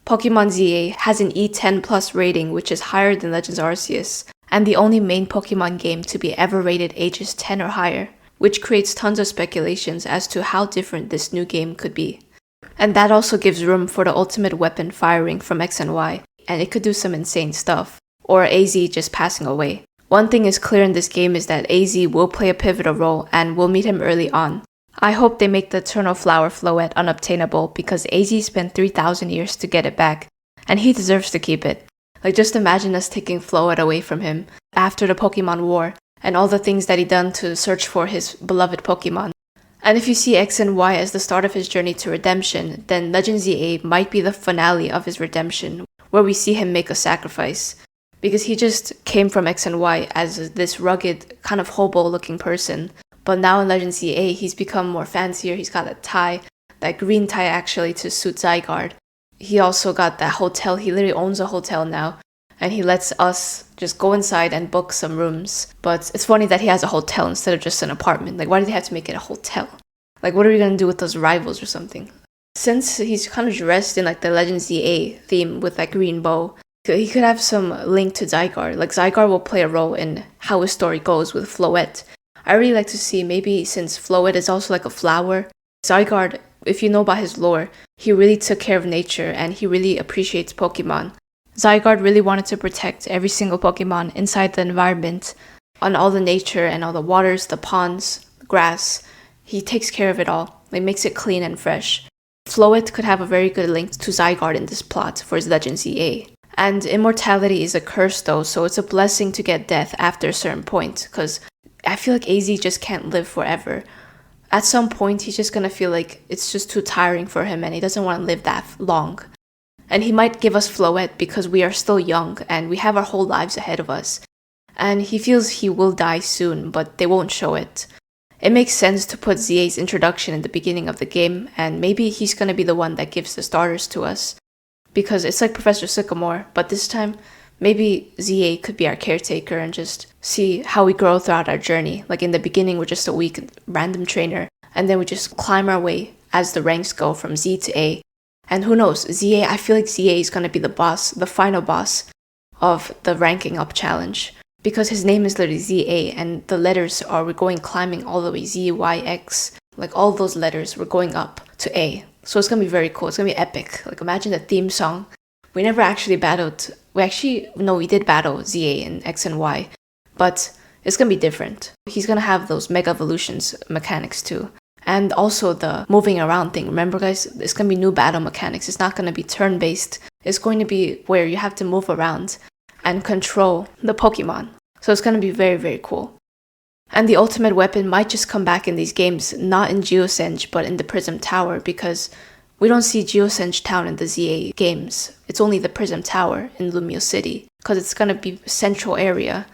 Pokemon ZA has an E10 plus rating, which is higher than Legends Arceus, and the only main Pokemon game to be ever rated ages 10 or higher, which creates tons of speculations as to how different this new game could be. And that also gives room for the ultimate weapon firing from X and Y, and it could do some insane stuff, or AZ just passing away. One thing is clear in this game is that AZ will play a pivotal role and we'll meet him early on. I hope they make the Eternal Flower Floette unobtainable because AZ spent 3,000 years to get it back, and he deserves to keep it. Like, just imagine us taking Floette away from him after the Pokemon War and all the things that he done to search for his beloved Pokemon. And if you see X and Y as the start of his journey to redemption, then Legend ZA might be the finale of his redemption, where we see him make a sacrifice. Because he just came from X and Y as this rugged, kind of hobo-looking person. But now in Legend ZA, he's become more fancier. He's got a tie, that green tie actually, to suit Zygarde. He also got that hotel. He literally owns a hotel now. And he lets us just go inside and book some rooms. But it's funny that he has a hotel instead of just an apartment. Like, why did they have to make it a hotel? Like, what are we going to do with those rivals or something? Since he's kind of dressed in like the Legend ZA theme with that green bow, he could have some link to Zygarde. Like, Zygarde will play a role in how his story goes with Floette. I really like to see, maybe since Floette is also like a flower, Zygarde, if you know about his lore, he really took care of nature and he really appreciates Pokemon. Zygarde really wanted to protect every single Pokemon inside the environment, on all the nature and all the waters, the ponds, the grass. He takes care of it all, like makes it clean and fresh. Floette could have a very good link to Zygarde in this plot for his Legend ZA. And immortality is a curse though, so it's a blessing to get death after a certain point, because I feel like AZ just can't live forever. At some point, he's just gonna feel like it's just too tiring for him and he doesn't want to live that long. And he might give us Floette because we are still young and we have our whole lives ahead of us. And he feels he will die soon, but they won't show it. It makes sense to put ZA's introduction in the beginning of the game, and maybe he's gonna be the one that gives the starters to us. Because it's like Professor Sycamore, but this time, maybe ZA could be our caretaker and just see how we grow throughout our journey. Like in the beginning, we're just a weak random trainer, and then we just climb our way as the ranks go from Z to A. And who knows, ZA, I feel like ZA is going to be the boss, the final boss of the ranking up challenge. Because his name is literally ZA, and the letters are, we're going climbing all the way, Z, Y, X. Like all those letters, we're going up to A. So it's going to be very cool. It's going to be epic. Like imagine the theme song. We never actually battled. We did battle ZA in X and Y. But it's going to be different. He's going to have those Mega Evolutions mechanics too. And also the moving around thing. Remember guys, it's going to be new battle mechanics. It's not going to be turn-based. It's going to be where you have to move around and control the Pokemon. So it's going to be very, very cool. And the ultimate weapon might just come back in these games, not in Geosenge, but in the Prism Tower, because we don't see Geosenge Town in the ZA games. It's only the Prism Tower in Lumio City, because it's going to be a central area,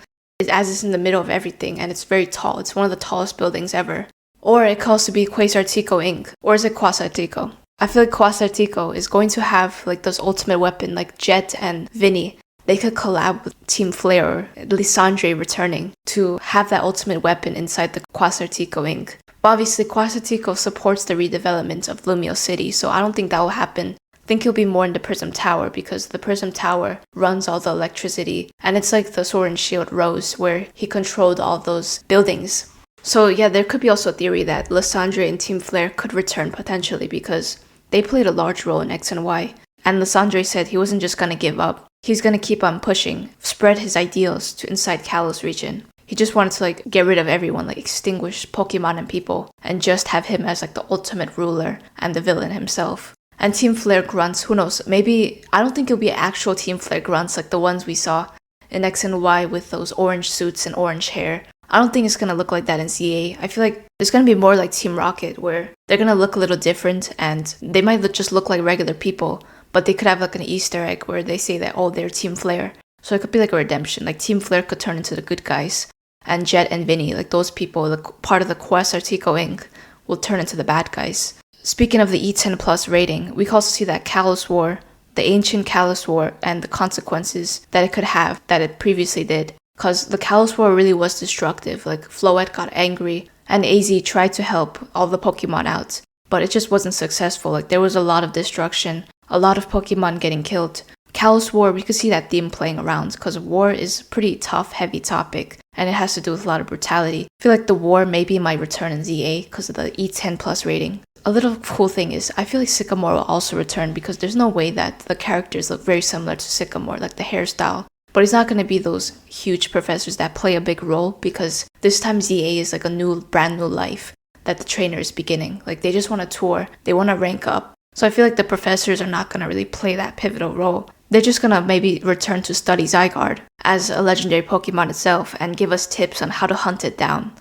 as it's in the middle of everything, and it's very tall. It's one of the tallest buildings ever. Or it could also be Quasar Tico Inc. Or is it Quasar Tico? I feel like Quasar Tico is going to have like those ultimate weapon, like Jet and Vinny. They could collab with Team Flare or Lysandre returning to have that ultimate weapon inside the Quasar Tico Inc. But obviously, Quasar Tico supports the redevelopment of Lumio City, so I don't think that will happen. I think he'll be more in the Prism Tower because the Prism Tower runs all the electricity, and it's like the Sword and Shield Rose where he controlled all those buildings. So yeah, there could be also a theory that Lysandre and Team Flare could return potentially because they played a large role in X and Y. And Lysandre said he wasn't just gonna give up. He's gonna keep on pushing, spread his ideals to inside Kalos region. He just wanted to like get rid of everyone, like extinguish Pokemon and people, and just have him as like the ultimate ruler and the villain himself. And Team Flare grunts, who knows, maybe, I don't think it'll be actual Team Flare grunts like the ones we saw in X and Y with those orange suits and orange hair. I don't think it's gonna look like that in ZA. I feel like it's gonna be more like Team Rocket, where they're gonna look a little different and they might just look like regular people, but they could have like an Easter egg where they say that, oh, they're Team Flare. So it could be like a redemption. Like Team Flare could turn into the good guys, and Jet and Vinny, like those people, like part of the Quasar Tico Inc., will turn into the bad guys. Speaking of the E10 plus rating, we can also see that Kalos War, the ancient Kalos War, and the consequences that it could have that it previously did. Because the Kalos War really was destructive. Like Floette got angry, and AZ tried to help all the Pokemon out, but it just wasn't successful. Like there was a lot of destruction, a lot of Pokemon getting killed. Kalos War, we could see that theme playing around because war is a pretty tough, heavy topic, and it has to do with a lot of brutality. I feel like the war maybe might return in ZA because of the E10 plus rating. A little cool thing is, I feel like Sycamore will also return because there's no way that the characters look very similar to Sycamore, like the hairstyle. But it's not going to be those huge professors that play a big role because this time ZA is like a brand new life that the trainer is beginning. Like they just want to tour, they want to rank up. So I feel like the professors are not going to really play that pivotal role. They're just going to maybe return to study Zygarde as a legendary Pokemon itself and give us tips on how to hunt it down.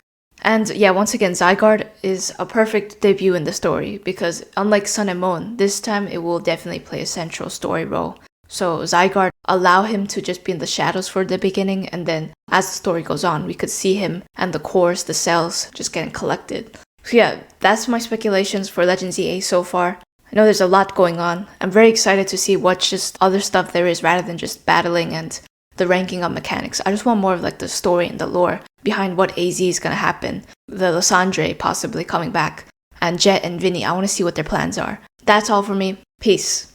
And yeah, once again, Zygarde is a perfect debut in the story because unlike Sun and Moon, this time it will definitely play a central story role. So Zygarde, allow him to just be in the shadows for the beginning, and then as the story goes on, we could see him and the cores, the cells, just getting collected. So yeah, that's my speculations for Legend ZA so far. I know there's a lot going on. I'm very excited to see what just other stuff there is rather than just battling and the ranking up mechanics. I just want more of like the story and the lore behind what AZ is going to happen. The Lysandre possibly coming back. And Jet and Vinny, I want to see what their plans are. That's all for me. Peace.